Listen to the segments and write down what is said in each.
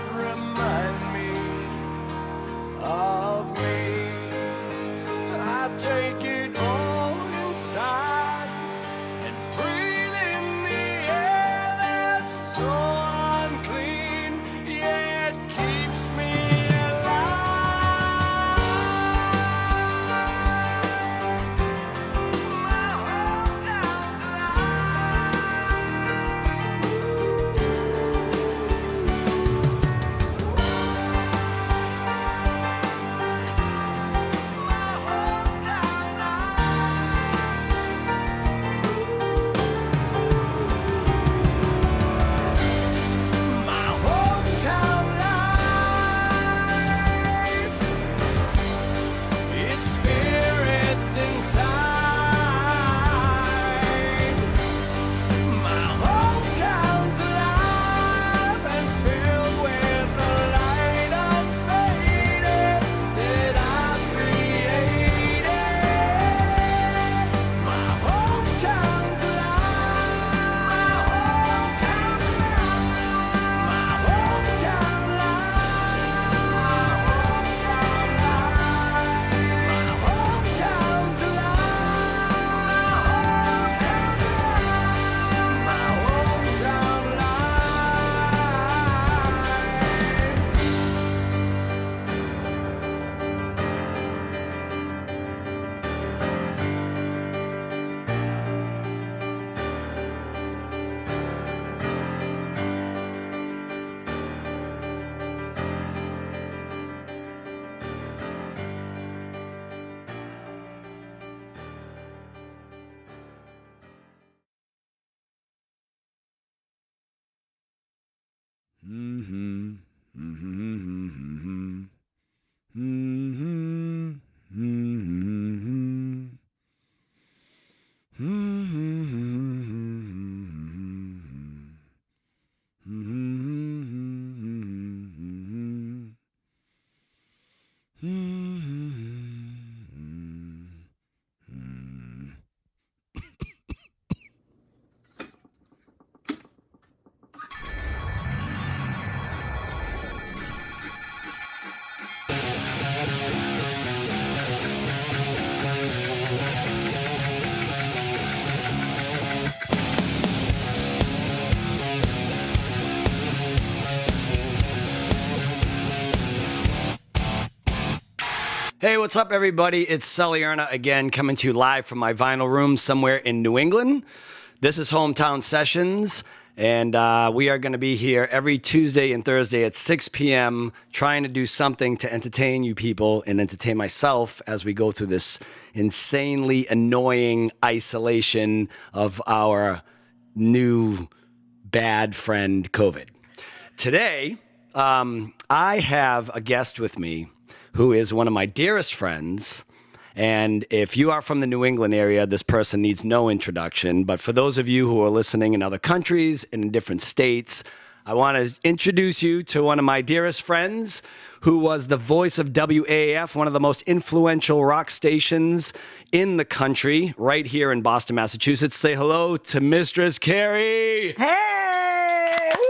that remind me of me. I take it all inside and breathe in the air that's so unclean, yet keeps me alive. My hometown's its spirits inside. My hometown's alive and filled with the light unfaded that I created. My hometown's alive. My hometown Hey, what's up, everybody? It's Sully again, coming to you live from my vinyl room somewhere in New England. This is Hometown Sessions, and we are going to be here every Tuesday and Thursday at 6 p.m. trying to do something to entertain you people and entertain myself as we go through this insanely annoying isolation of our new bad friend, COVID. Today, I have a guest with me who is one of my dearest friends. And if you are from the New England area, this person needs no introduction. But for those of you who are listening in other countries and in different states, I want to introduce you to one of my dearest friends who was the voice of WAAF, one of the most influential rock stations in the country, right here in Boston, Massachusetts. Say hello to Mistress Carrie. Hey! Woo!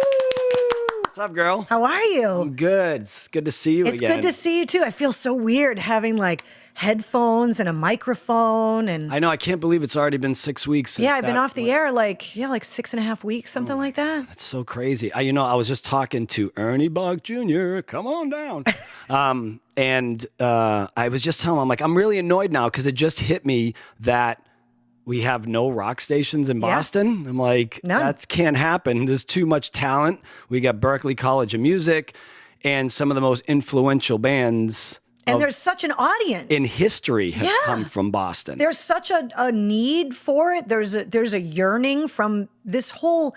What's up, girl? How are you? I'm good. It's good to see you again. It's good to see you, too. I feel so weird having, like, headphones and a microphone. And I know. I can't believe it's already been 6 weeks. Since yeah, I've been off the air, like 6.5 weeks, something like that. That's so crazy. I was just talking to Ernie Buck Jr. Come on down. And I was just telling him, I'm like, I'm really annoyed now because it just hit me that we have no rock stations in Boston. I'm like, None. That can't happen. There's too much talent. We got Berklee College of Music and some of the most influential bands. And there's such an audience in history have come from Boston. There's such a need for it. There's a yearning from this whole,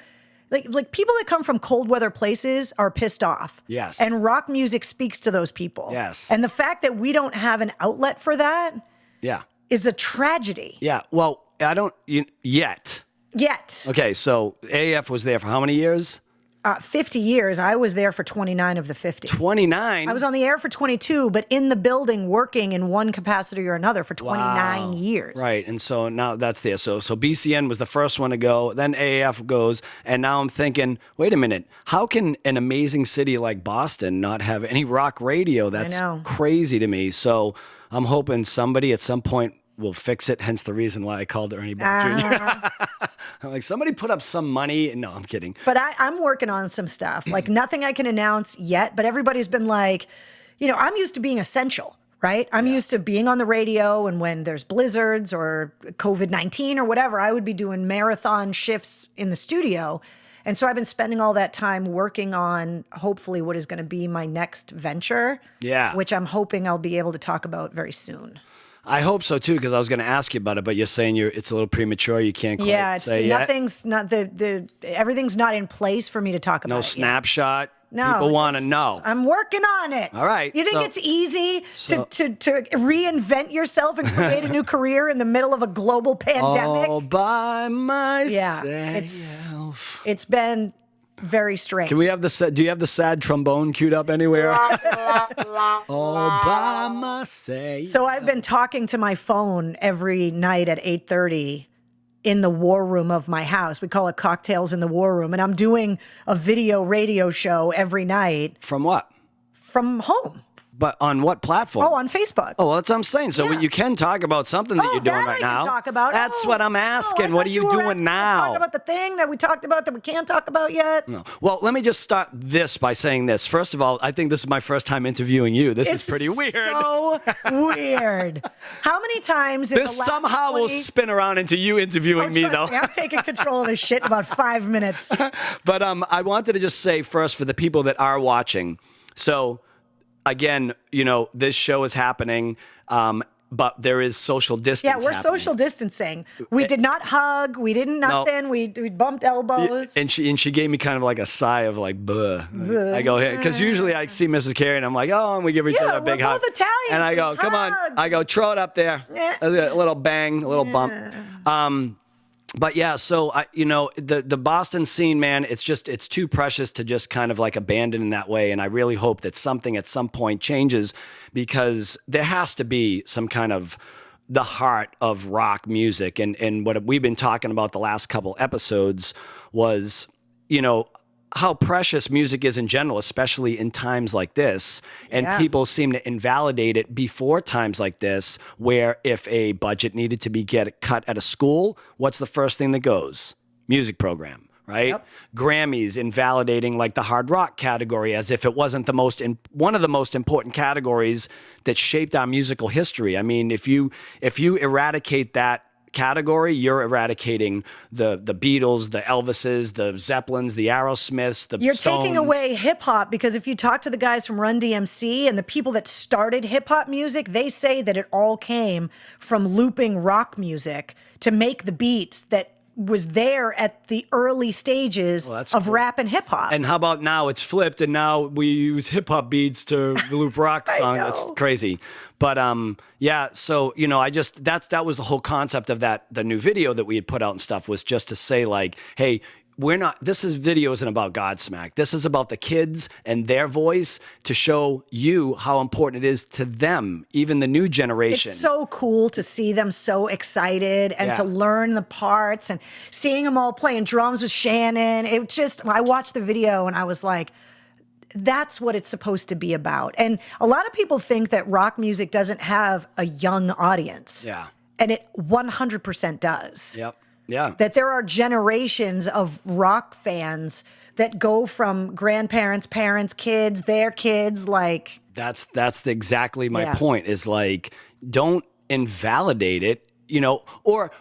like people that come from cold weather places are pissed off. Yes. And rock music speaks to those people. Yes. And the fact that we don't have an outlet for that Yeah. is a tragedy. Yeah. Well, I don't yet. Yet. Okay, so AF was there for how many years? 50 years. I was there for 29 of the 50. 29? I was on the air for 22, but in the building working in one capacity or another for 29 years. Right. And so now that's there. So BCN was the first one to go, then AAF goes, and now I'm thinking, wait a minute, how can an amazing city like Boston not have any rock radio? That's crazy to me. So I'm hoping somebody at some point will fix it, hence the reason why I called Ernie Bach Jr. I'm like, somebody put up some money. No, I'm kidding. But I'm working on some stuff. Like nothing I can announce yet, but everybody's been like, I'm used to being essential, right? I'm used to being on the radio, and when there's blizzards or COVID-19 or whatever, I would be doing marathon shifts in the studio. And so I've been spending all that time working on hopefully what is going to be my next venture, which I'm hoping I'll be able to talk about very soon. I hope so too, because I was going to ask you about it, but you're saying it's a little premature. You can't quite say yet. Nothing's not everything's not in place for me to talk about. No snapshot. No, people want to know. I'm working on it. All right. You think it's easy to reinvent yourself and create a new career in the middle of a global pandemic? All by myself. Yeah, it's been very strange. Can we have do you have the sad trombone queued up anywhere? All by myself. So I've been talking to my phone every night at 8:30 in the war room of my house. We call it Cocktails in the War Room. And I'm doing a video radio show every night. From what? From home. But on what platform? Oh, on Facebook. Oh, well, that's what I'm saying. So you can talk about something that you're doing right now. Talk about. That's what I'm asking. What are you doing now? Talk about the thing that we talked about that we can't talk about yet. No. Well, let me just start this by saying this. First of all, I think this is my first time interviewing you. This is pretty weird. So weird. How many times in this the last somehow 20... will spin around into you interviewing me, though. I'm taking control of this shit in about 5 minutes. But I wanted to just say first for the people that are watching. So. Again, this show is happening, but there is social distance. Yeah, we're social distancing. We did not hug. We didn't nothing. No. We bumped elbows. And she gave me kind of like a sigh of like, buh. I go, here. Because usually I see Mrs. Carrie and I'm like, oh, and we give each other a big hug. We're both Italians. And I go, come on. I go, throw it up there. A little bang, a little bump. But yeah, so the Boston scene, man, it's too precious to just kind of like abandon in that way. And I really hope that something at some point changes, because there has to be some kind of the heart of rock music. And what we've been talking about the last couple episodes was, how precious music is in general, especially in times like this. And people seem to invalidate it before times like this, where if a budget needed to be cut at a school, what's the first thing that goes? Music program, right? Yep. Grammys invalidating like the hard rock category as if it wasn't one of the most important categories that shaped our musical history. I mean, if you eradicate that category, you're eradicating the Beatles, the Elvises, the Zeppelins, the Aerosmiths, the You're Stones. Taking away hip hop, because if you talk to the guys from Run DMC and the people that started hip hop music, they say that it all came from looping rock music to make the beats that was there at the early stages of rap and hip hop. And how about now it's flipped and now we use hip hop beats to loop rock songs. That's crazy. But so that was the whole concept of the new video that we had put out and stuff, was just to say like, hey, this video isn't about Godsmack. This is about the kids and their voice, to show you how important it is to them, even the new generation. It's so cool to see them so excited and to learn the parts, and seeing them all playing drums with Shannon. I watched the video and I was like, that's what it's supposed to be about. And a lot of people think that rock music doesn't have a young audience. Yeah. And it 100% does. Yep. Yeah. That there are generations of rock fans that go from grandparents, parents, kids, their kids, like. That's exactly my point, is like, don't invalidate it, or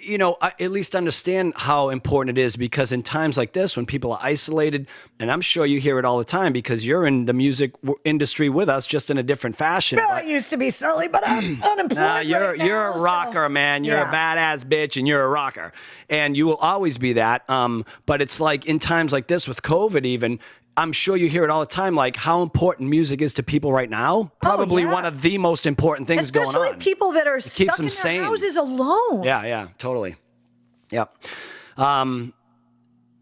at least understand how important it is, because in times like this, when people are isolated, and I'm sure you hear it all the time because you're in the music industry with us, just in a different fashion. Well, I used to be Sully, but I'm unemployed. Nah, you're a rocker, man. You're a badass bitch, and you're a rocker, and you will always be that. But it's like in times like this with COVID, even. I'm sure you hear it all the time, like how important music is to people right now. Probably one of the most important things going on. Especially people that are stuck in their houses alone. Yeah, totally. Yep.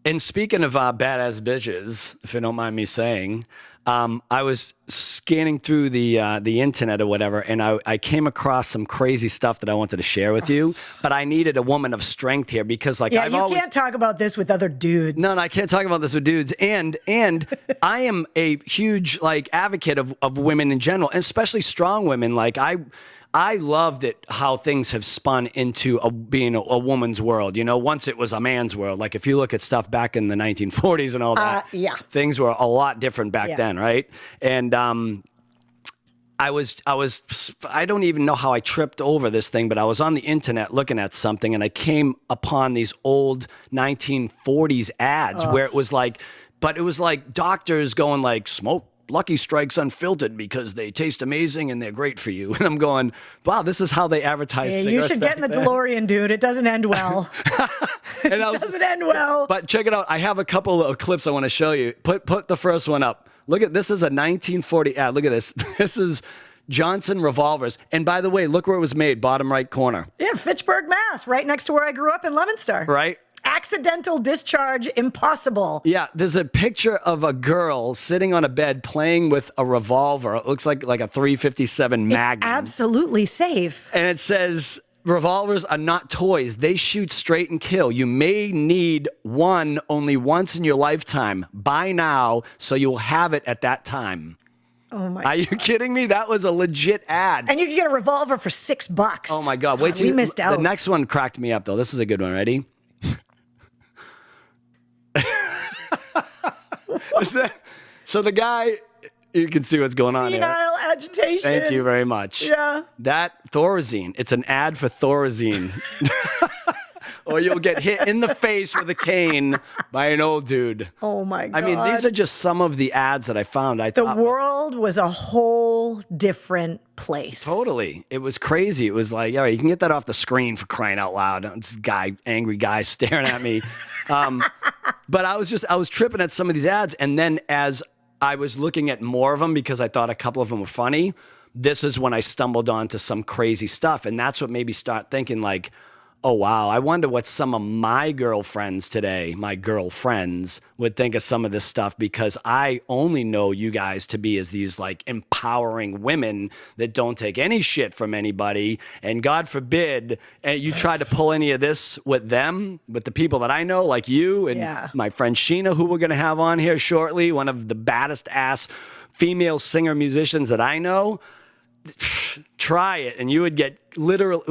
And speaking of badass bitches, if you don't mind me saying, I was scanning through the internet or whatever, and I came across some crazy stuff that I wanted to share with you. But I needed a woman of strength here because, like, you can't talk about this with other dudes. No, I can't talk about this with dudes. And I am a huge like advocate of women in general, and especially strong women. Like I love that how things have spun into being a woman's world. You know, once it was a man's world. Like if you look at stuff back in the 1940s and all that, things were a lot different back then, right? And I don't even know how I tripped over this thing, but I was on the internet looking at something, and I came upon these old 1940s ads where it was like doctors going like, smoke Lucky Strikes unfiltered because they taste amazing and they're great for you. And I'm going, wow, this is how they advertise cigarettes. You should get in the DeLorean, dude. It doesn't end well. It doesn't end well. But check it out. I have a couple of clips I want to show you. Put the first one up. Look at this. Is a 1940 ad. Look at this. This is Johnson Revolvers. And by the way, look where it was made. Bottom right corner. Yeah, Fitchburg, Mass. Right next to where I grew up in Leominster. Right. Accidental discharge impossible. Yeah, there's a picture of a girl sitting on a bed playing with a revolver. It looks like a 357 Magnum. It's absolutely safe. And it says, revolvers are not toys. They shoot straight and kill. You may need one only once in your lifetime. Buy now so you'll have it at that time. Oh my Are you kidding me? That was a legit ad. And you can get a revolver for $6. Oh my God. Wait till we missed out. The next one cracked me up though. This is a good one. Ready? So the guy, you can see what's going on here. Senile agitation. Thank you very much. Yeah. That Thorazine. It's an ad for Thorazine. Or you'll get hit in the face with a cane by an old dude. Oh my God. I mean, these are just some of the ads that I found. The world was a whole different place. Totally. It was crazy. It was like, all right, you can get that off the screen for crying out loud. This angry guy staring at me. But I was tripping at some of these ads. And then as I was looking at more of them because I thought a couple of them were funny, this is when I stumbled onto some crazy stuff. And that's what made me start thinking like, oh, wow, I wonder what some of my girlfriends would think of some of this stuff, because I only know you guys to be as these like empowering women that don't take any shit from anybody. And God forbid you try to pull any of this with them, with the people that I know, like you and my friend Sheena, who we're going to have on here shortly, one of the baddest ass female singer musicians that I know. Try it and you would get literally.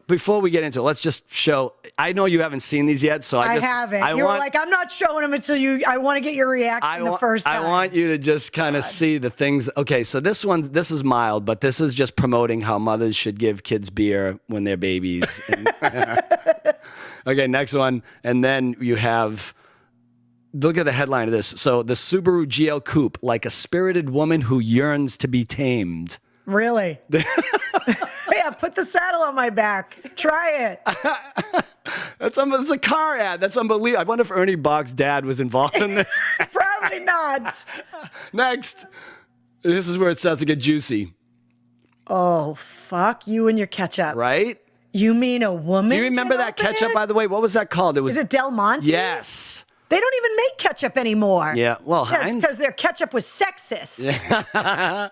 Before we get into it, let's just show. I know you haven't seen these yet, so I haven't. You were like, I'm not showing them until I want to get your reaction the first time. I want you to just kind of see the things. Okay, so this is mild, but this is just promoting how mothers should give kids beer when they're babies. Okay, next one, and then you have. Look at the headline of this. So the Subaru GL Coupe, like a spirited woman who yearns to be tamed. Really? Yeah, put the saddle on my back. Try it. That's a car ad. That's unbelievable. I wonder if Ernie Bach's dad was involved in this. Probably not. Next. This is where it starts to get juicy. Oh, fuck you and your ketchup. Right? You mean a woman? Do you remember that ketchup, by the way? What was that called? Is it Del Monte? Yes. They don't even make ketchup anymore. Yeah, well, it's because their ketchup was sexist.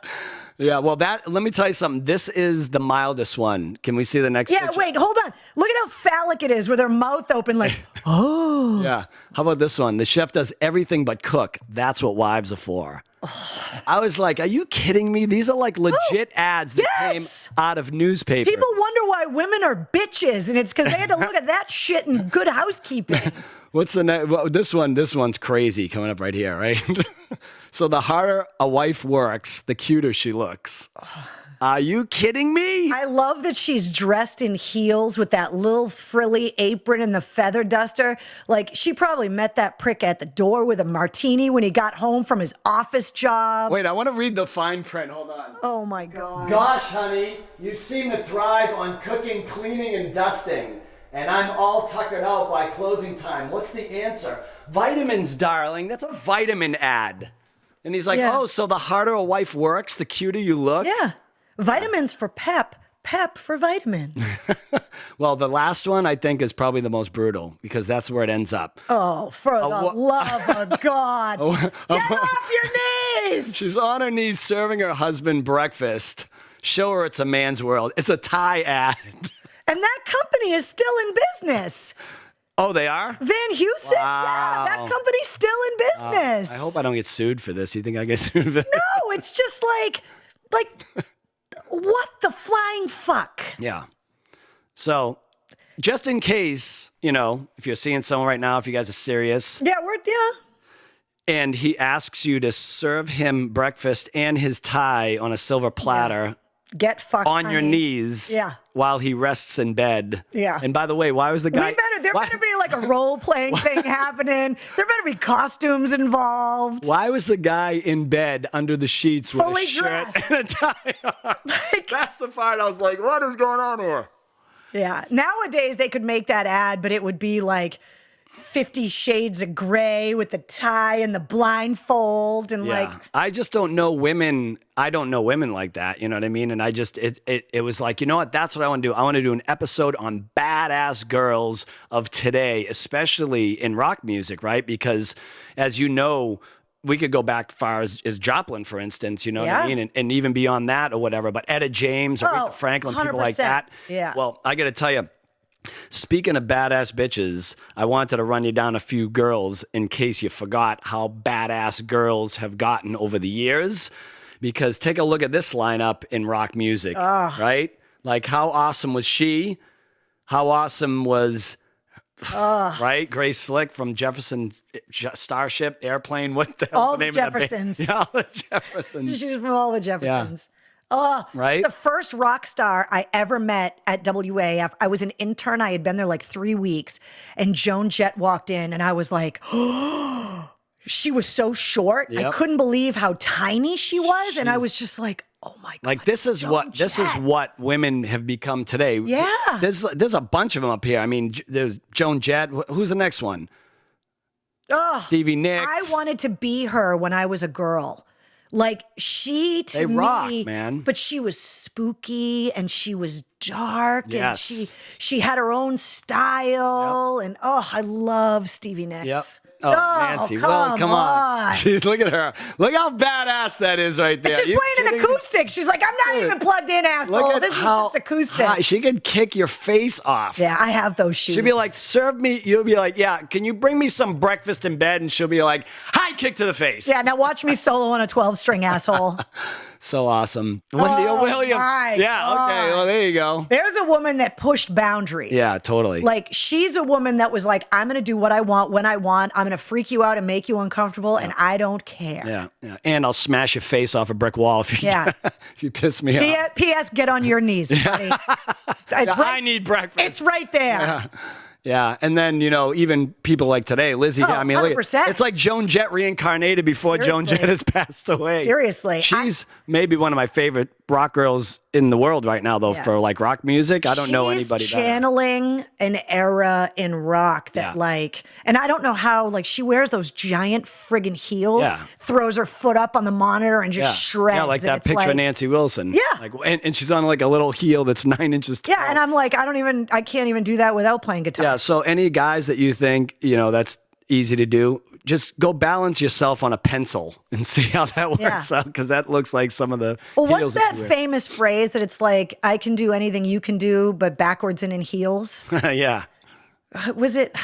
Yeah, well, let me tell you something. This is the mildest one. Can we see the next picture? Wait, hold on. Look at how phallic it is with their mouth open like, oh. Yeah. How about this one? The chef does everything but cook. That's what wives are for. I was like, are you kidding me? These are like legit ads that came out of newspapers. People wonder why women are bitches, and it's because they had to look at that shit in Good Housekeeping. What's the next? Well, this one's crazy coming up right here, right? So the harder a wife works, the cuter she looks. Are you kidding me? I love that she's dressed in heels with that little frilly apron and the feather duster. Like, she probably met that prick at the door with a martini when he got home from his office job. Wait, I want to read the fine print. Hold on. Oh, my God. Gosh, honey, you seem to thrive on cooking, cleaning, and dusting. And I'm all tuckered out by closing time. What's the answer? Vitamins, darling. That's a vitamin ad. And he's like, oh, so the harder a wife works, the cuter you look? Yeah. Vitamins for pep, Pep for vitamin. Well, the last one I think is probably the most brutal because that's where it ends up. Oh, for the love of God. Get off your knees. She's on her knees serving her husband breakfast. Show her it's a man's world. It's a Thai ad. And that company is still in business. Oh, they are? Van Heusen? Wow. Yeah, that company's still in business. I hope I don't get sued for this. You think I get sued for this? No, it's just like, what the flying fuck? Yeah. So, just in case, if you're seeing someone right now, if you guys are serious. Yeah, And he asks you to serve him breakfast and his Thai on a silver platter. Get fucked, on your knees while he rests in bed. Yeah. And by the way, why was the guy... There better be like a role-playing thing happening. There better be costumes involved. Why was the guy in bed under the sheets with fully a shirt dressed and a tie on? That's the part I was like, what is going on here? Yeah. Nowadays, they could make that ad, but it would be like 50 Shades of Grey with the tie and the blindfold and I just don't know women. I don't know women like that. You know what I mean? And I just, it was like, you know what? That's what I want to do. I want to do an episode on badass girls of today, especially in rock music, right? Because as you know, we could go back far as Joplin, for instance, you know what I mean? And even beyond that or whatever, but Etta James or Aretha Franklin, 100%. People like that. Yeah. Well, I got to tell you, speaking of badass bitches, I wanted to run you down a few girls in case you forgot how badass girls have gotten over the years. Because take a look at this lineup in rock music, right? Like how awesome was she? How awesome was, right? Grace Slick from Jefferson Starship Airplane. What the hell? All the Jeffersons. Yeah, all the Jeffersons. She's from all the Jeffersons. Yeah. Oh, right? The first rock star I ever met at WAAF, I was an intern. I had been there like 3 weeks, and Joan Jett walked in, and I was like, oh, she was so short. Yep. I couldn't believe how tiny she was, and I was just like, oh my God. Like this is what women have become today. Yeah. There's a bunch of them up here. I mean, there's Joan Jett. Who's the next one? Oh, Stevie Nicks. I wanted to be her when I was a girl. Like she to me, rock, man. But she was spooky and she was dark and she had her own style and I love Stevie Nicks. Yep. Oh, Nancy, come on. She's look at her. Look how badass that is right there. And she's playing an acoustic. She's like, I'm not even plugged in, asshole. This is just acoustic. She could kick your face off. Yeah, I have those shoes. She'd be like, serve me. You'll be like, yeah, can you bring me some breakfast in bed? And she'll be like, high kick to the face. Yeah, now watch me solo on a 12-string, asshole. So awesome. Wendy Williams. Okay. Well, there you go. There's a woman that pushed boundaries. Yeah, totally. Like, she's a woman that was like, I'm going to do what I want when I want. I'm going to freak you out and make you uncomfortable, and I don't care. Yeah. And I'll smash your face off a brick wall if you, if you piss me off. P.S. Get on your knees, buddy. I need breakfast. It's right there. Yeah, and then, even people like today, Lizzie, I mean, look, it's like Joan Jett reincarnated before Joan Jett has passed away. Seriously. She's maybe one of my favorite rock girls in the world right now, though, for like rock music. I don't know anybody She's channeling an era in rock that and I don't know how, like, she wears those giant friggin' heels, throws her foot up on the monitor and just shreds. Yeah, like that picture of Nancy Wilson. Yeah. Like, and she's on like a little heel that's 9 inches tall. Yeah, and I'm like, I can't even do that without playing guitar. Yeah, so any guys that you think, that's easy to do, just go balance yourself on a pencil and see how that works out, because that looks like some of the what's that famous phrase that it's like, I can do anything you can do, but backwards and in heels? Yeah. Was it,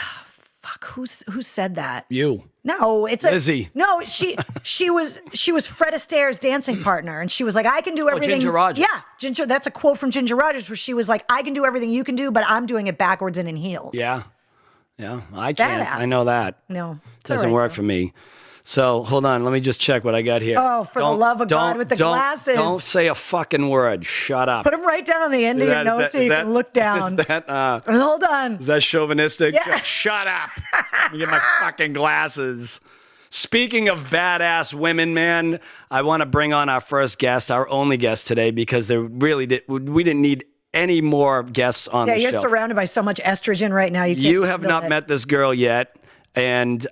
who said that? You. No, it's Lizzie. No, she was Fred Astaire's dancing partner, and she was like, I can do everything. Ginger Rogers. Yeah, Ginger. That's a quote from Ginger Rogers, where she was like, I can do everything you can do, but I'm doing it backwards and in heels. Yeah. I can't. Badass. I know that. No, it doesn't work for me. So hold on, let me just check what I got here. Oh, for the love of God, with the glasses! Don't say a fucking word. Shut up. Put them right down on the end of your notes so you can look down. Is that, hold on. Is that chauvinistic? Yeah. Shut up. Let me get my fucking glasses. Speaking of badass women, man, I want to bring on our first guest, our only guest today, because we didn't need any more guests on the show. Yeah, you're surrounded by so much estrogen right now. You have not met this girl yet. And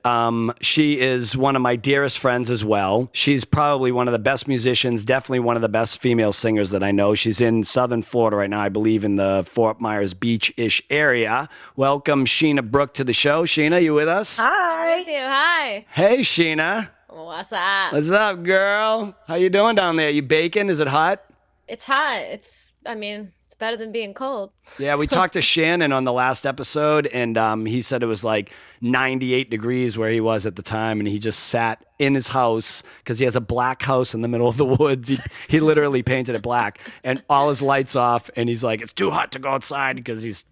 she is one of my dearest friends as well. She's probably one of the best musicians, definitely one of the best female singers that I know. She's in Southern Florida right now, I believe in the Fort Myers Beach-ish area. Welcome, Sheena Brook, to the show. Sheena, you with us? Hi. With you. Hi. Hey, Sheena. What's up? What's up, girl? How you doing down there? You baking? Is it hot? It's hot. It's better than being cold. Yeah, we talked to Shannon on the last episode, and he said it was like 98 degrees where he was at the time, and he just sat in his house because he has a black house in the middle of the woods. He literally painted it black, and all his lights off, and he's like, it's too hot to go outside because he's,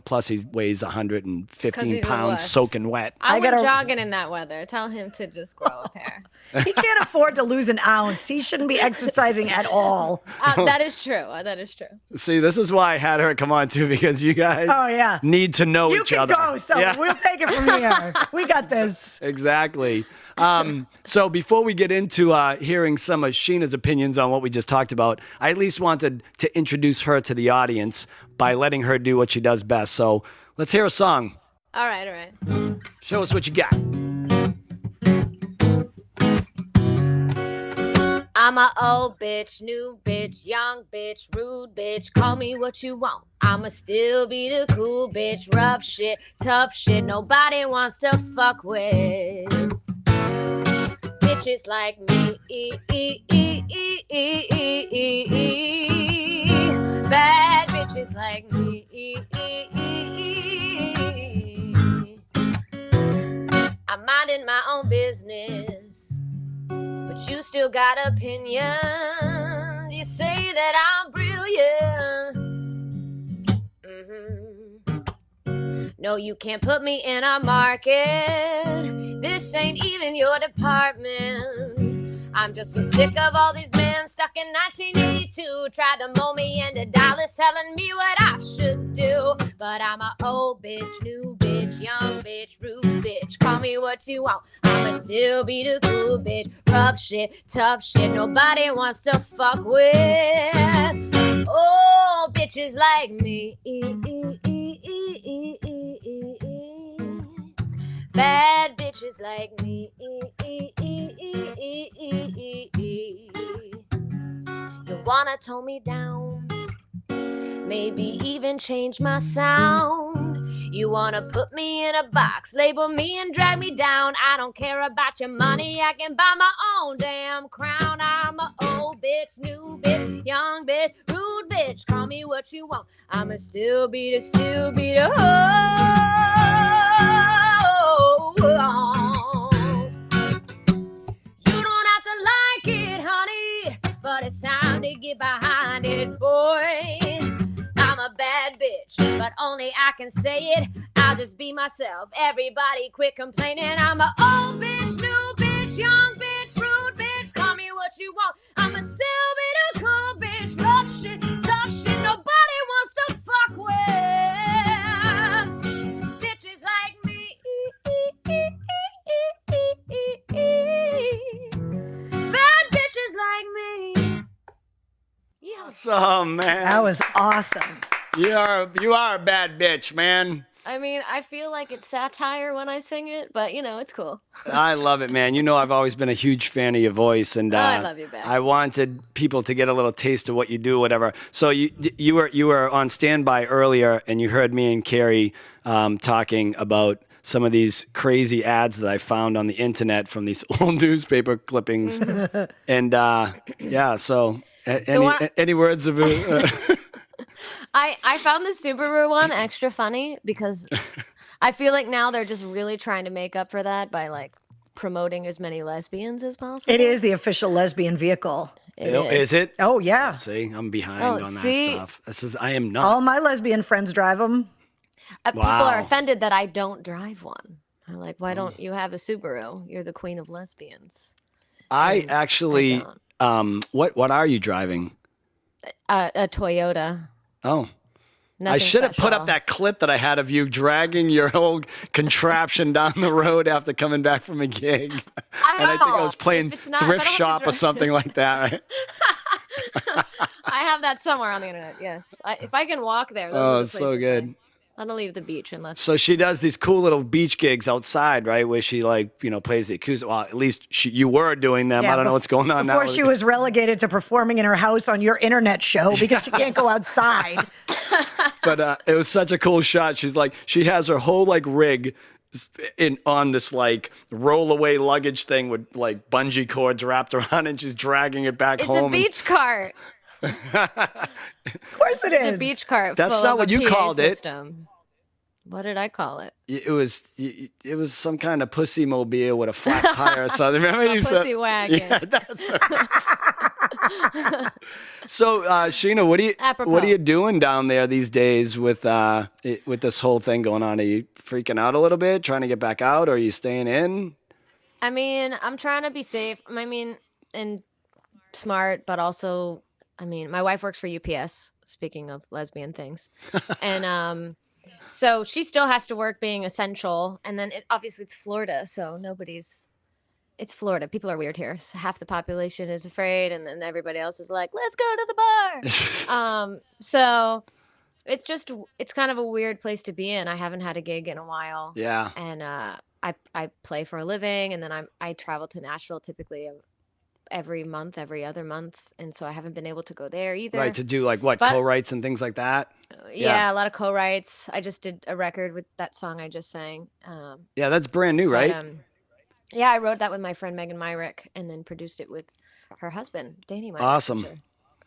plus he weighs 115 pounds soaking wet. I went jogging in that weather. Tell him to just grow a pair. He can't afford to lose an ounce. He shouldn't be exercising at all. That is true. That is true. See, this is why I had her come on too, because you guys need to know each other. You can go, so we'll take it from here. We got this. Exactly. So before we get into hearing some of Sheena's opinions on what we just talked about, I at least wanted to introduce her to the audience by letting her do what she does best. So let's hear a song. All right. Show us what you got. I'm a old bitch, new bitch, young bitch, rude bitch. Call me what you want. I'ma still be the cool bitch, rough shit, tough shit. Nobody wants to fuck with bitches like me. Bad bitches like me. I'm minding my own business, but you still got opinions. You say that I'm brilliant. No, you can't put me in a market. This ain't even your department. I'm just so sick of all these men stuck in 1982. Tried to mold me into dollars, telling me what I should do. But I'm a old bitch, new bitch, young bitch, rude bitch. Call me what you want. I'ma still be the cool bitch, rough shit, tough shit. Nobody wants to fuck with oh bitches like me. Bad bitches like me. You wanna tone me down, maybe even change my sound. You wanna put me in a box, label me and drag me down. I don't care about your money, I can buy my own damn crown. I'm a old bitch, new bitch, young bitch, rude bitch. Call me what you want, I'ma still be the You don't have to like it, honey, but it's time to get behind it, boy. I'm a bad bitch, but only I can say it. I'll just be myself. Everybody quit complaining. I'm a old bitch, new bitch, young bitch, rude bitch. Call me what you want. I'ma still be the cool bitch. Rough shit, tough shit. Nobody wants to fuck with bitches like me. Bad bitches like me. Yeah. Awesome, man. That was awesome. You are a bad bitch, man. I mean, I feel like it's satire when I sing it, but it's cool. I love it, man. I've always been a huge fan of your voice, and I love you back. I wanted people to get a little taste of what you do, whatever. So you were on standby earlier, and you heard me and Carrie talking about some of these crazy ads that I found on the internet from these old newspaper clippings, and So any words of I found the Subaru one extra funny because I feel like now they're just really trying to make up for that by like promoting as many lesbians as possible. It is the official lesbian vehicle. Is it? Oh, yeah. See, I'm behind on that stuff. I am not. All my lesbian friends drive them. People are offended that I don't drive one. I'm like, why don't you have a Subaru? You're the queen of lesbians. I actually, what are you driving? A Toyota. Oh. Nothing I should have put special. up that clip that I had of you dragging your old contraption down the road after coming back from a gig. And I think I was playing thrift shop or something like that, right? I have that somewhere on the internet, yes. If I can walk there, those are the it's so places good. I don't leave the beach unless. So she does these cool little beach gigs outside, right? Where she plays the acoustic. Well, at least you were doing them. I don't know what's going on now. Before she was relegated to performing in her house on your internet show because she can't go outside. But it was such a cool shot. She has her whole rig on this rollaway luggage thing with bungee cords wrapped around, and she's dragging it back home. It's a beach cart. Of course it is. It's a beach cart. That's full not of what a you PA called system. What did I call it? It was some kind of pussy mobile with a flat tire or something. Remember A you said pussy wagon. Yeah, that's right. So, Sheena, Apropos. what are you doing down there these days with this whole thing going on? Are you freaking out a little bit, trying to get back out, or are you staying in? I mean, I'm trying to be safe. And smart, but also, my wife works for UPS, speaking of lesbian things. And so she still has to work being essential. And then obviously it's Florida, so it's Florida. People are weird here. So half the population is afraid, and then everybody else is like, let's go to the bar. So it's kind of a weird place to be in. I haven't had a gig in a while. Yeah. And I play for a living, and then I travel to Nashville typically every other month, and so I haven't been able to go there either. Right, to do co-writes and things like that? Yeah, a lot of co-writes. I just did a record with that song I just sang. Yeah, that's brand new, right? Yeah, I wrote that with my friend Megan Myrick, and then produced it with her husband, Danny Myrick. Awesome.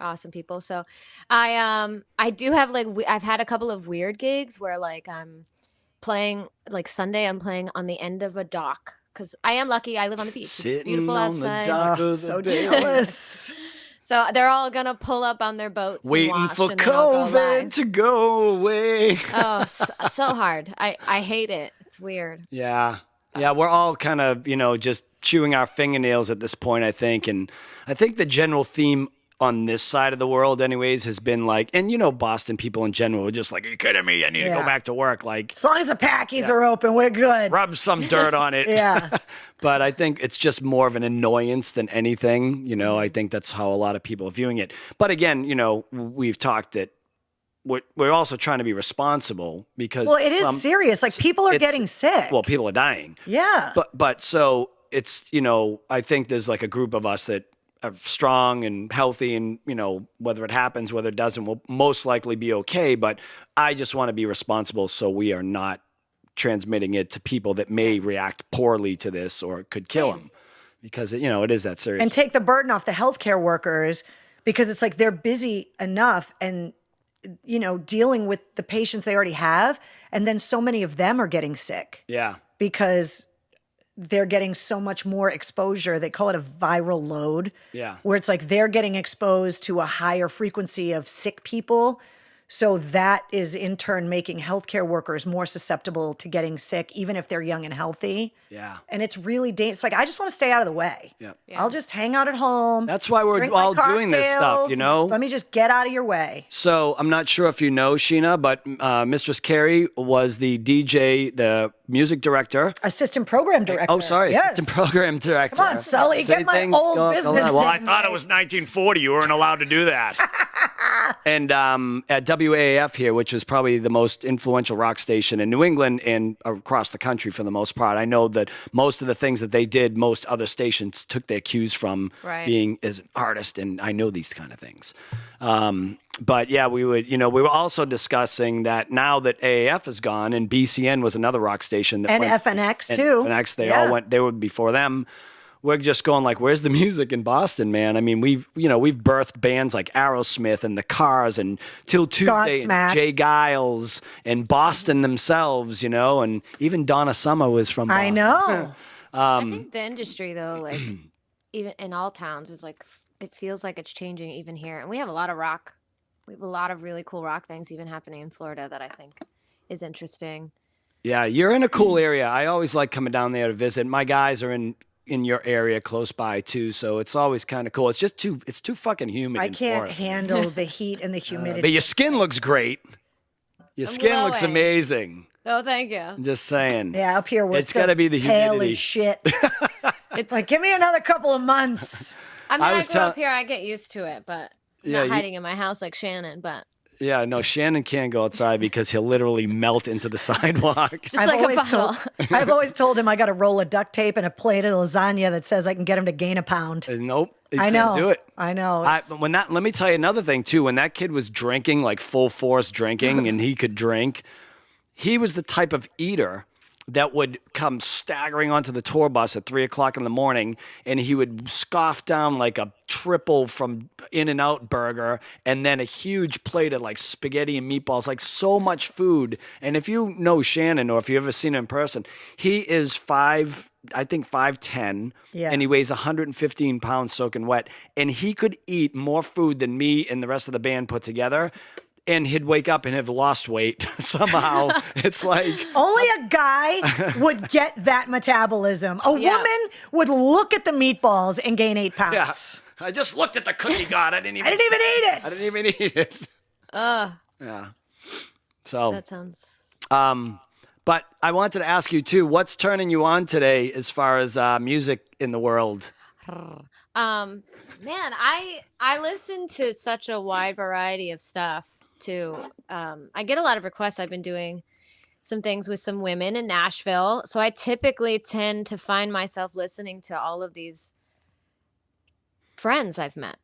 Awesome people. So I do have I've had a couple of weird gigs where I'm playing, Sunday I'm playing on the end of a dock. Because I am lucky, I live on the beach. Sitting it's beautiful on outside. The dock of So the beach. jealous. So they're all gonna pull up on their boats, waiting and wash, for and then I'll go COVID live. to go away. Oh, so hard. I hate it. It's weird. Yeah. Yeah, we're all kind of, just chewing our fingernails at this point, I think. And I think the general theme on this side of the world anyways has been and Boston people in general are just are you kidding me? I need to go back to work. As long as the packies are open, we're good. Rub some dirt on it. Yeah. But I think it's just more of an annoyance than anything. I think that's how a lot of people are viewing it. But again, we've talked that we're also trying to be responsible because Well, it is serious. People are getting sick. Well, people are dying. Yeah. But so it's, I think there's a group of us that are strong and healthy, and, whether it happens, whether it doesn't, will most likely be okay. But I just want to be responsible so we are not transmitting it to people that may react poorly to this or could kill them, because, it is that serious. And take the burden off the healthcare workers, because it's they're busy enough and, dealing with the patients they already have. And then so many of them are getting sick. Yeah. Because they're getting so much more exposure. They call it a viral load. Yeah. Where it's they're getting exposed to a higher frequency of sick people. So that is in turn making healthcare workers more susceptible to getting sick, even if they're young and healthy. Yeah. And it's really dangerous. I just want to stay out of the way. Yeah. I'll just hang out at home. That's why we're drink my all doing this stuff, cocktails, let me just get out of your way. So I'm not sure if you know, Sheena, but Mistress Carrie was the DJ, the music director. Assistant program director. Oh, sorry. Yes. Assistant program director. Come on, Sully, get my old business. Well, I thought it was 1940. You weren't allowed to do that. And at WAAF here, which is probably the most influential rock station in New England and across the country for the most part, I know that most of the things that they did, most other stations took their cues from being as an artist, and I know these kind of things. But yeah, we were also discussing that now that AAF is gone and BCN was another rock station. And FNX too. FNX, they all went, they were before them. We're just going where's the music in Boston, man? I mean, we've birthed bands like Aerosmith and The Cars and Till Tuesday Godsmack. and Jay Giles and Boston themselves, and even Donna Summer was from Boston. I know. I think the industry though, even in all towns, is it feels like it's changing even here. And we have a lot of rock. We have a lot of really cool rock things even happening in Florida that I think is interesting. Yeah, you're in a cool area. I always like coming down there to visit. My guys are in your area close by too, so it's always kind of cool. It's just too fucking humid. I in can't Florida. handle the heat and the humidity. But your skin looks great. Your skin looks glowing. amazing. Oh, thank you. I'm just saying. Yeah, up here we're It's got to be the pale humidity. as shit. It's Give me another couple of months. I I grew was up here. I get used to it, but Yeah, not hiding in my house like Shannon. But Yeah, no, Shannon can't go outside because he'll literally melt into the sidewalk. Just like a bottle. I've always told him I got a roll of duct tape and a plate of lasagna that says I can get him to gain a pound. Nope, he I can't know. do it. I know. Let me tell you another thing too. When that kid was drinking, like full force drinking, and he could drink, he was the type of eater that would come staggering onto the tour bus at 3:00 in the morning, and he would scoff down like a triple from In-N-Out burger, and then a huge plate of like spaghetti and meatballs, like so much food. And if you know Shannon, or if you've ever seen him in person, he is 5'10", and he weighs 115 pounds soaking wet, and he could eat more food than me and the rest of the band put together. And he'd wake up and have lost weight somehow. It's like... Only a guy would get that metabolism. A woman would look at the meatballs and gain 8 pounds. Yeah. I just looked at the cookie god. I didn't even eat it. I didn't even eat it. Yeah. So... That sounds... But I wanted to ask you, too, what's turning you on today as far as music in the world? Man, I listen to such a wide variety of stuff. Too. I get a lot of requests. I've been doing some things with some women in Nashville. So I typically tend to find myself listening to all of these friends I've met.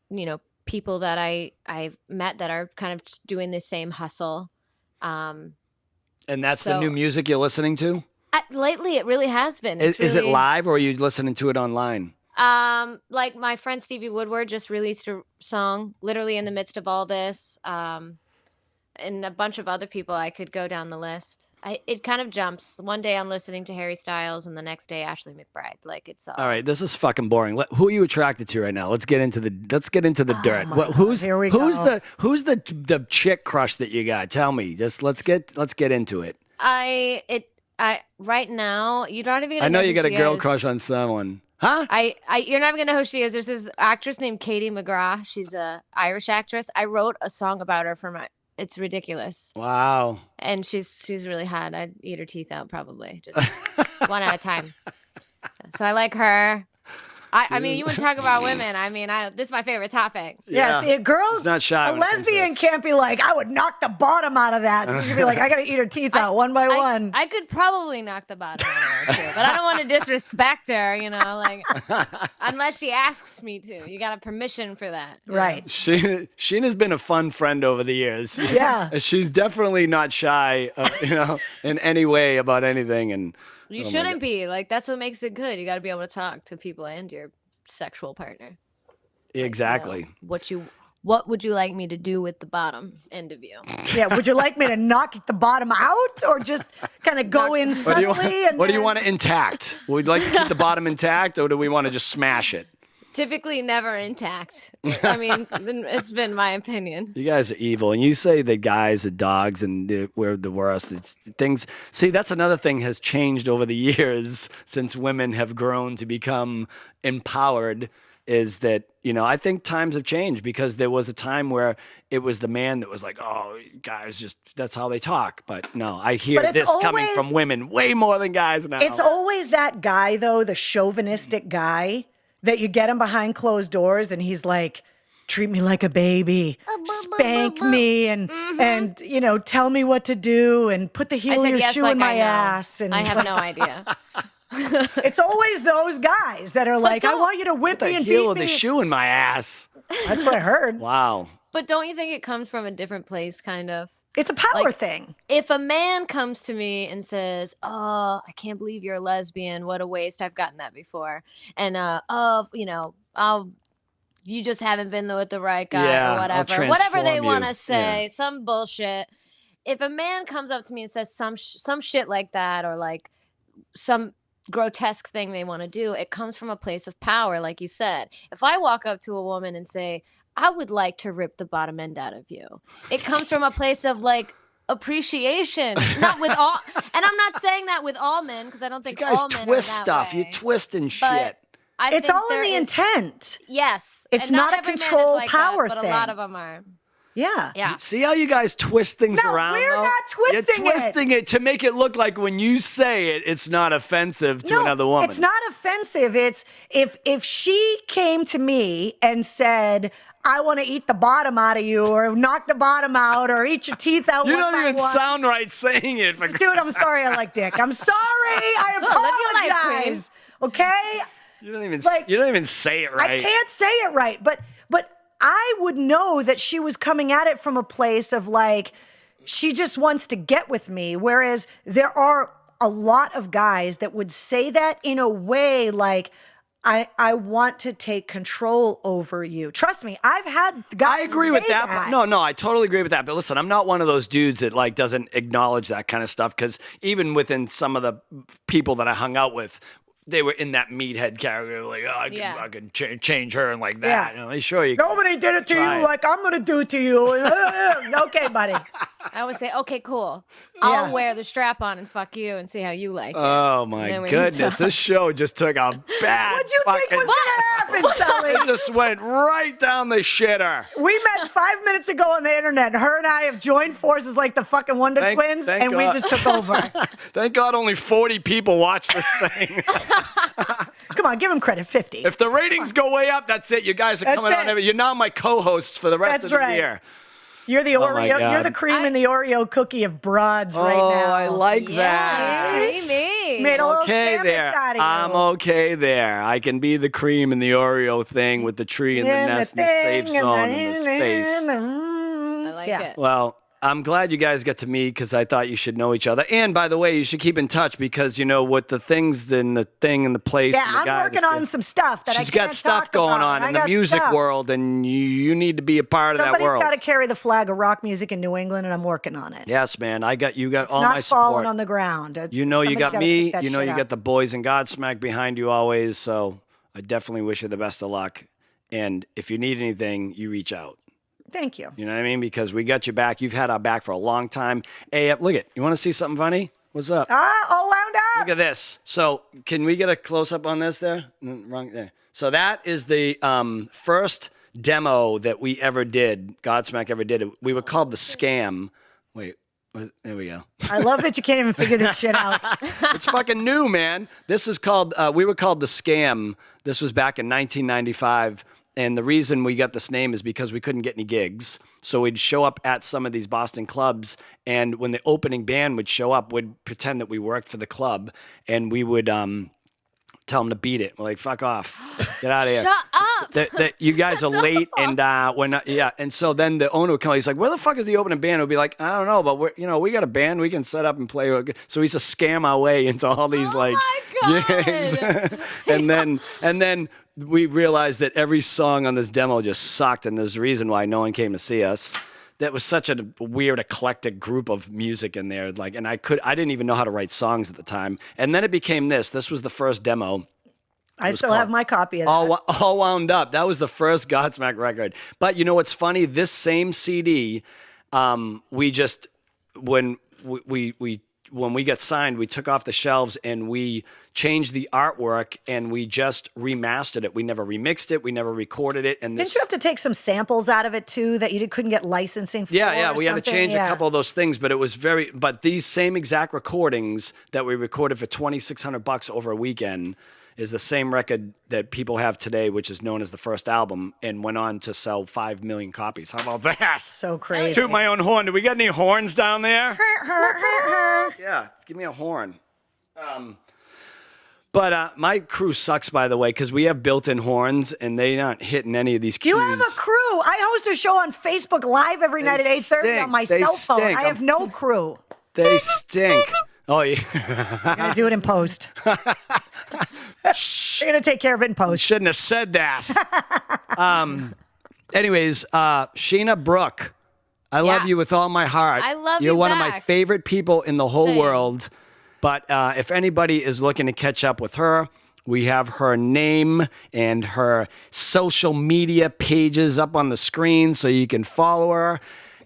You know, people that I've met that are kind of doing the same hustle. And that's the new music you're listening to? Lately, it really has been. Is it live, or are you listening to it online? Like my friend Stevie Woodward just released a song literally in the midst of all this. And a bunch of other people. I could go down the list. It kind of jumps. One day I'm listening to Harry Styles, and the next day Ashley McBride. Like it's all right. This is fucking boring. Who are you attracted to right now? Let's get into the dirt. Who's the chick crush that you got? Tell me. Just let's get into it. Right now you're not even gonna I know who you got a she girl is. crush on someone. Huh? You're not even gonna know who she is. There's this actress named Katie McGrath. She's a Irish actress. I wrote a song about her it's ridiculous. Wow. And she's really hot. I'd eat her teeth out probably. Just one at a time. So I like her. I mean, you would talk about women. I mean, this is my favorite topic. Yeah, see, a girl, she's not shy. A lesbian can't be like, I would knock the bottom out of that. So she'd be like, I got to eat her teeth out one by one. I could probably knock the bottom out of her too, but I don't want to disrespect her, like, unless she asks me to. You got a permission for that. Right. Sheena's been a fun friend over the years. Yeah. She's definitely not shy, in any way about anything. And you shouldn't be. Like, that's what makes it good. You got to be able to talk to people and your sexual partner. Exactly. Like, what would you like me to do with the bottom end of you? Yeah, would you like me to knock the bottom out, or just kind of go in subtly? What do you want it intact? Would we like to keep the bottom intact, or do we want to just smash it? Typically never intact. I mean, it's been my opinion. You guys are evil. And you say that guys are dogs and we're the worst. It's things. See, that's another thing has changed over the years since women have grown to become empowered, is that, I think times have changed, because there was a time where it was the man that was like, oh, guys, just that's how they talk. But no, I hear this coming from women way more than guys now. It's always that guy, though, the chauvinistic guy, that you get him behind closed doors and he's like, treat me like a baby, spank me, and tell me what to do, and put the heel of your shoe in my ass. And I have no idea. It's always those guys that are like, I want you to whip me and beat me. The heel of the shoe in my ass. That's what I heard. Wow. But don't you think it comes from a different place, kind of? It's a power thing. If a man comes to me and says, oh, I can't believe you're a lesbian. What a waste. I've gotten that before. And, you just haven't been with the right guy or whatever. Whatever they want to say, some bullshit. If a man comes up to me and says some shit like that, or like some grotesque thing they want to do, it comes from a place of power, like you said. If I walk up to a woman and say, I would like to rip the bottom end out of you, it comes from a place of like appreciation, not with all. And I'm not saying that with all men, because I don't think all men twist are that stuff. way. You twist and shit. It's all in the intent. Yes, it's and not a control power thing, but thing. a lot of them are. Yeah. See how you guys twist things around? No, we're not twisting it. You're twisting it to make it look like when you say it, it's not offensive to another woman. It's not offensive. It's if she came to me and said, I want to eat the bottom out of you or knock the bottom out or eat your teeth out. You one don't by even one. sound right saying it. Dude, I'm sorry I like dick. I'm sorry. I apologize. Okay? You don't even say it right. I can't say it right, but I would know that she was coming at it from a place of like, she just wants to get with me. Whereas there are a lot of guys that would say that in a way like, I want to take control over you. Trust me, I've had guys I agree with say that. No, I totally agree with that. But listen, I'm not one of those dudes that like doesn't acknowledge that kind of stuff because even within some of the people that I hung out with, they were in that meathead character, like, oh, I can change her and like that. Yeah. You know, sure you Nobody did it to you like I'm going to do to you. Okay, buddy. I would say, okay, cool. I'll wear the strap on and fuck you and see how you like it. Oh my goodness, this show just took a bad. What'd you think was going to happen, Sully? It just went right down the shitter. We met 5 minutes ago on the internet. Her and I have joined forces like the fucking Wonder Twins, and we just took over. Thank God only 40 people watched this thing. Come on, give him credit, 50. If the ratings go way up, that's it. You guys are coming on. You're now my co-hosts for the rest of the year. You're the Oreo. You're the cream in the Oreo cookie of broads right now. Oh, I like that. Me. Made a little there. out of you. I'm okay there. I can be the cream in the Oreo thing with the tree and the nest and the safe zone and the space. I like it. Well, I'm glad you guys get to meet because I thought you should know each other. And by the way, you should keep in touch because, you know, with the things and the thing and the place. Yeah, and the I'm guy working on some stuff that I can't She's got stuff going on in the music world, and you need to be a part of that world. Somebody's got to carry the flag of rock music in New England, and I'm working on it. Yes, man. You got it's all my support. It's not falling on the ground. You know you got me. You know you got the boys in Godsmack behind you always. So I definitely wish you the best of luck. And if you need anything, you reach out. Thank you. You know what I mean? Because we got your back. You've had our back for a long time. Hey, look it. You want to see something funny? What's up? All wound up. Look at this. So can we get a close-up on this there? Wrong there. So that is the first demo that we ever did, Godsmack ever did. We were called The Scam. Wait, there we go. I love that you can't even figure this shit out. It's fucking new, man. This was called, we were called The Scam. This was back in 1995. And the reason we got this name is because we couldn't get any gigs. So we'd show up at some of these Boston clubs, and when the opening band would show up, we'd pretend that we worked for the club, and we would tell them to beat it. We're like, fuck off. Get out of here. Shut up. You guys are late, and we're not, yeah. And so then the owner would come, he's like, where the fuck is the opening band? We'd be like, I don't know, but we got a band, we can set up and play. So we used to scam our way into all these gigs. and then we realized that every song on this demo just sucked, and there's a reason why no one came to see us. That was such a weird, eclectic group of music in there. And I didn't even know how to write songs at the time. And then it became this. This was the first demo. I still have my copy of that. All wound up. That was the first Godsmack record. But you know what's funny? This same CD, we just when we got signed, we took off the shelves and we changed the artwork and we just remastered it. We never remixed it. We never recorded it. And didn't you have to take some samples out of it too that you couldn't get licensing for? Yeah, we had to change a couple of those things, but it was but these same exact recordings that we recorded for $2,600 over a weekend is the same record that people have today, which is known as the first album, and went on to sell 5 million copies. How about that? So crazy. Toot my own horn. Do we got any horns down there? Yeah, give me a horn. But my crew sucks, by the way, because we have built-in horns, and they're not hitting any of these cues. You have a crew. I host a show on Facebook Live every night at 8:30 on my cell phone. I have no crew. They stink. Oh, yeah. I'm going to do it in post. You're going to take care of it in post. Shouldn't have said that. Anyways, Sheena Brook, I love you with all my heart. I love You're you one back. of my favorite people in the whole Same. world. But if anybody is looking to catch up with her, we have her name and her social media pages up on the screen so you can follow her.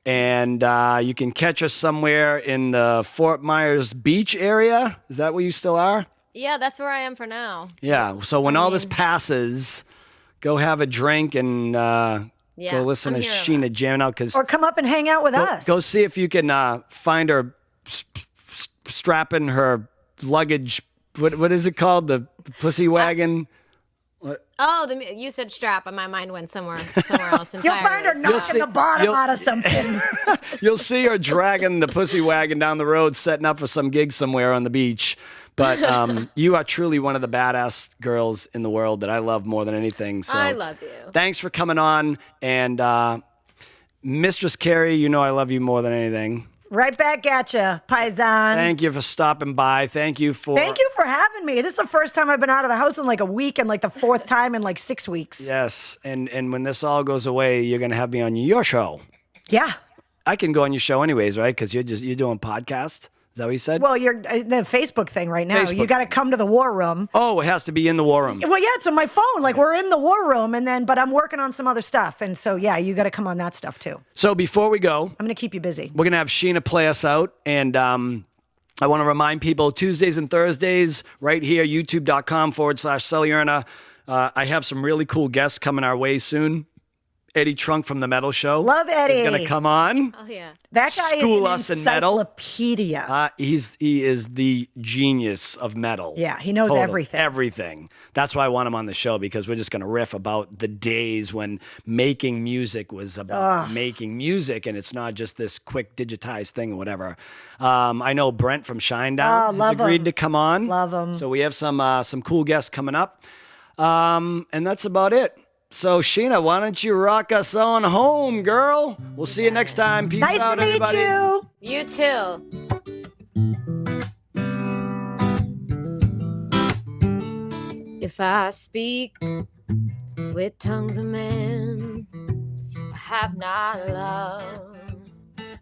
And you can catch us somewhere in the Fort Myers Beach area. Is that where you still are? Yeah, that's where I am for now. Yeah. So when all this passes, go have a drink and go listen to Sheena jamming out. Or come up and hang out with us. Go see if you can find her strapping her luggage. What is it called? The pussy wagon? Oh, you said strap, and my mind went somewhere else entirely. You'll find her knocking the bottom out of something. You'll see her dragging the pussy wagon down the road, setting up for some gig somewhere on the beach. But you are truly one of the badass girls in the world that I love more than anything. So I love you. Thanks for coming on. And Mistress Carrie, you know I love you more than anything. Right back at you, Paisan. Thank you for stopping by. Thank you for having me. This is the first time I've been out of the house in like a week, and like the fourth time in like 6 weeks. Yes, and when this all goes away, you're gonna have me on your show. Yeah, I can go on your show anyways, right? Because you're doing podcast. Is that what you said? Well, you're the Facebook thing right now. You got to come to the war room. Oh, it has to be in the war room. Well, yeah, it's on my phone. Like we're in the war room, but I'm working on some other stuff, and so yeah, you got to come on that stuff too. So before we go, I'm gonna keep you busy. We're gonna have Sheena play us out, and I want to remind people Tuesdays and Thursdays right here, youtube.com/Sully. I have some really cool guests coming our way soon. Eddie Trunk from the Metal Show. Love Eddie. He's gonna come on. Oh yeah. That guy School is us an in metal. encyclopedia. He is the genius of metal. Yeah, he knows everything. Everything. That's why I want him on the show, because we're just gonna riff about the days when making music was about making music, and it's not just this quick digitized thing or whatever. I know Brent from Shinedown has agreed to come on. Love him. So we have some cool guests coming up, and that's about it. So, Sheena, why don't you rock us on home, girl? We'll see you next time. Peace out, everybody. Nice to meet You too. If I speak with tongues of men, I have not love,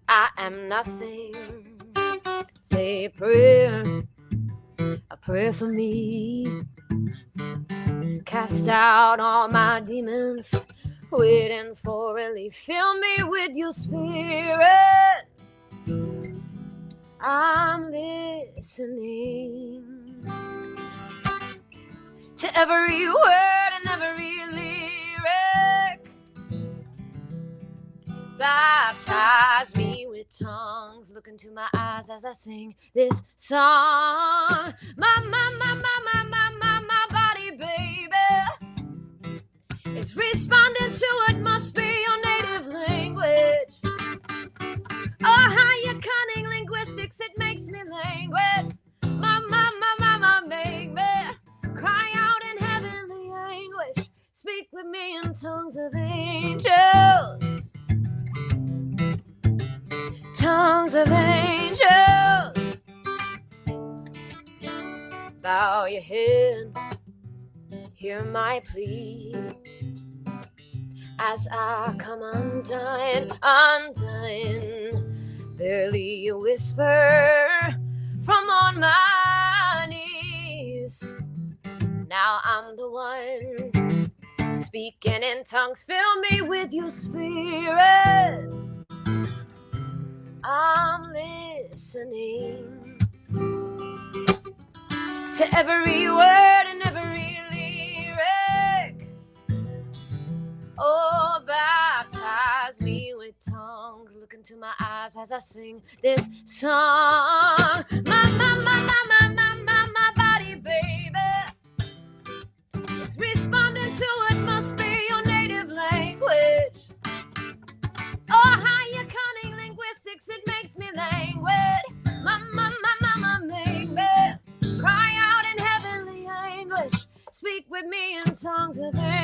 I am nothing. Say a prayer for me. Cast out all my demons, waiting for relief. Fill me with your spirit. I'm listening to every word and every lyric. Baptize me with tongues. Look into my eyes as I sing this song. My body, baby, is responding to what must be your native language. Oh, how your cunning linguistics, it makes me languid. My, make me cry out in heavenly anguish. Speak with me in tongues of angels. Tongues of angels. Bow your head, hear my plea, as I come undone. Barely a whisper from on my knees. Now I'm the one speaking in tongues. Fill me with your spirit. I'm listening to every word and every lyric. Oh, baptize me with tongues. Look into my eyes as I sing this song. My body, baby, is responding to what must be your native language. Oh, how your cunning linguistics, it makes me languid. My, make me cry out in heavenly anguish. Speak with me in tongues of air.